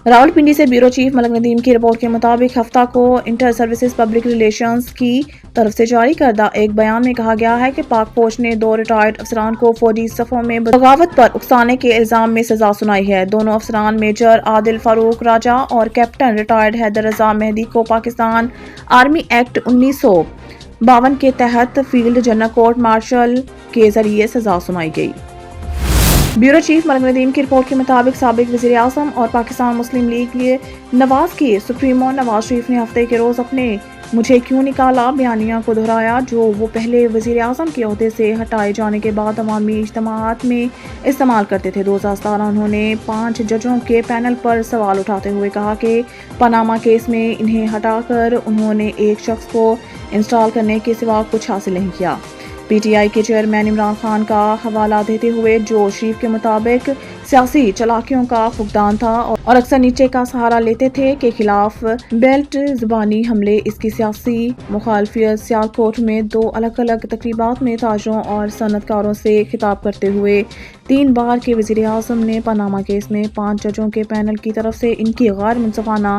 راولپنڈی سے bureau chief ملک ندیم کی report کے مطابق ہفتہ کو انٹر سروسز پبلک ریلیشنز کی طرف سے جاری کردہ ایک بیان میں کہا گیا ہے کہ پاک فوج نے 2 ریٹائرڈ افسران کو فوجی صفوں میں بغاوت پر اکسانے کے الزام میں سزا سنائی ہے۔ دونوں افسران میجر عادل فاروق راجہ اور کیپٹن ریٹائرڈ حیدر رضا مہدی کو پاکستان آرمی ایکٹ 1952 کے تحت field general court marshal K ذریعے سزا سنائی گئی۔ بیورو چیف ملک ندیم کی رپورٹ کے مطابق سابق وزیر اعظم اور پاکستان مسلم لیگ نواز کے سپریمو نواز شریف نے ہفتے کے روز اپنے "مجھے کیوں نکالا" بیانیہ کو دہرایا، جو وہ پہلے وزیر اعظم کے عہدے سے ہٹائے جانے کے بعد عوامی اجتماعات میں استعمال کرتے تھے۔ 2017 انہوں نے 5 ججوں کے پینل پر سوال اٹھاتے ہوئے کہا کہ پاناما کیس میں انہیں ہٹا کر انہوں نے ایک شخص کو انسٹال کرنے کے سوا کچھ حاصل نہیں کیا۔ پی ٹی آئی کے چیئرمین عمران خان کا حوالہ دیتے ہوئے، جو شریف کے مطابق سیاسی چالاکیوں کا فقدان تھا اور اکثر نیچے کا سہارا لیتے تھے، کے خلاف بیلٹ زبانی حملے، اس کی سیاسی مخالفت۔ سیالکوٹ میں 2 الگ الگ تقریبات میں تاجروں اور صنعت کاروں سے خطاب کرتے ہوئے 3 بار کے وزیر اعظم نے پاناما کیس میں 5 ججوں کے پینل کی طرف سے ان کی غیر منصفانہ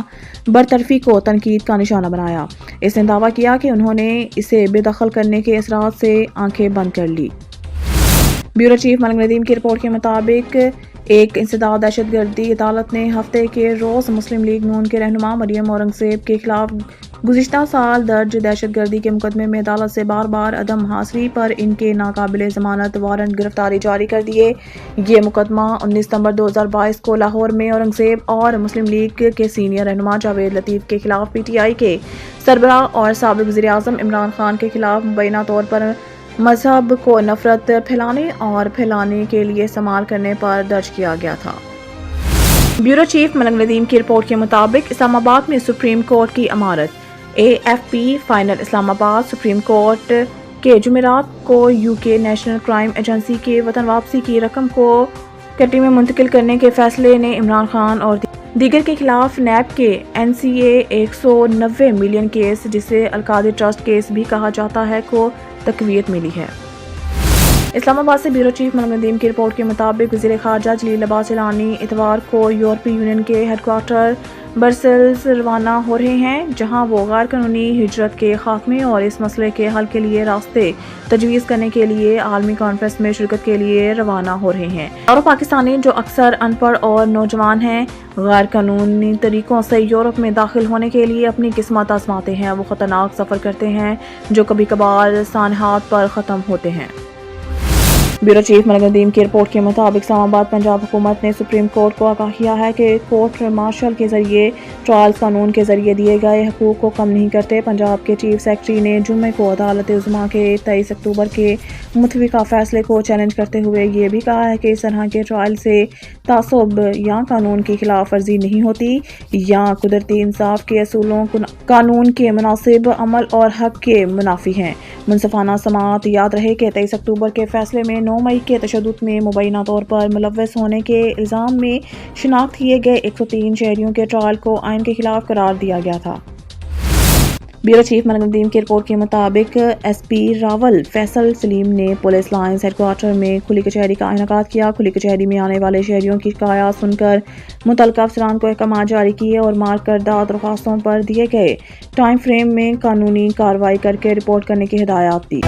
برطرفی کو تنقید کا نشانہ بنایا۔ اس نے دعویٰ کیا کہ انہوں نے اسے بے دخل کرنے کے اثرات سے آنکھیں بند کر لی۔ بیورو چیف ملک ندیم کی رپورٹ کے مطابق ایک انسداد دہشت گردی عدالت نے ہفتے کے روز مسلم لیگ نون کے رہنما مریم اورنگزیب کے خلاف گزشتہ سال درج دہشت گردی کے مقدمے میں عدالت سے بار بار عدم حاضری پر ان کے ناقابل ضمانت وارنٹ گرفتاری جاری کر دیے۔ یہ مقدمہ 19 ستمبر 2022 کو لاہور میں اورنگزیب اور مسلم لیگ کے سینئر رہنما جاوید لطیف کے خلاف پی ٹی آئی کے سربراہ اور سابق وزیر اعظم عمران خان کے خلاف مبینہ طور پر مذہب کو نفرت پھیلانے کے لیے استعمال کرنے پر درج کیا گیا تھا۔ بیورو چیف ملک ندیم کی رپورٹ کے مطابق اسلام آباد میں سپریم کورٹ کی عمارت اے ایف پی فائنل اسلام آباد سپریم کورٹ کے جمعرات کو یو کے نیشنل کرائم ایجنسی کے وطن واپسی کی رقم کو کٹی میں منتقل کرنے کے فیصلے نے عمران خان اور دیگر کے خلاف نیب کے این سی اے 190 ملین کیس، جسے القادری ٹرسٹ کیس بھی کہا جاتا ہے، کو تقویت ملی ہے۔ اسلام آباد سے بیورو چیف ملک ندیم کی رپورٹ کے مطابق وزیر خارجہ جلیل عباس ایلانی اتوار کو یورپی یونین کے ہیڈ کوارٹر برسلز روانہ ہو رہے ہیں، جہاں وہ غیر قانونی ہجرت کے خاتمے اور اس مسئلے کے حل کے لیے راستے تجویز کرنے کے لیے عالمی کانفرنس میں شرکت کے لیے روانہ ہو رہے ہیں۔ اور پاکستانی جو اکثر ان پڑھ اور نوجوان ہیں، غیر قانونی طریقوں سے یورپ میں داخل ہونے کے لیے اپنی قسمت آزماتے ہیں۔ وہ خطرناک سفر کرتے ہیں جو کبھی کبھار سانحات پر ختم ہوتے ہیں۔ بیورو چیف ملک ندیم کی رپورٹ کے مطابق اسلام آباد پنجاب حکومت نے سپریم کورٹ کو آگاہ کیا ہے کہ کورٹ مارشل کے ذریعے ٹرائلز قانون کے ذریعے دیے گئے حقوق کو کم نہیں کرتے۔ پنجاب کے چیف سیکرٹری نے جمعے کو عدالت عظمیٰ کے 23 اکتوبر کے متفقہ فیصلے کو چیلنج کرتے ہوئے یہ بھی کہا ہے کہ اس طرح کے ٹرائل سے تعصب یا قانون کی خلاف ورزی نہیں ہوتی یا قدرتی انصاف کے اصولوں، قانون کے مناسب عمل اور حق کے منافی ہیں۔ منصفانہ سماعت۔ یاد رہے کہ 23 اکتوبر کے فیصلے میں 9 مئی کے تشدد میں مبینہ طور پر ملوث ہونے کے الزام میں شناخت کیے گئے 103 شہریوں کے ٹرائل کو آئین کے خلاف قرار دیا گیا تھا۔ بیورو چیف ملک ندیم کی رپورٹ کے مطابق ایس پی راول فیصل سلیم نے پولیس لائنز ہیڈ کوارٹر میں کھلی کچہری کا انعقاد کیا۔ کھلی کچہری میں آنے والے شہریوں کی شکایات سن کر متعلقہ افسران کو احکامات جاری کیے اور مارک کردہ درخواستوں پر دیے گئے ٹائم فریم میں قانونی کارروائی کر کے رپورٹ کرنے کی ہدایات دی۔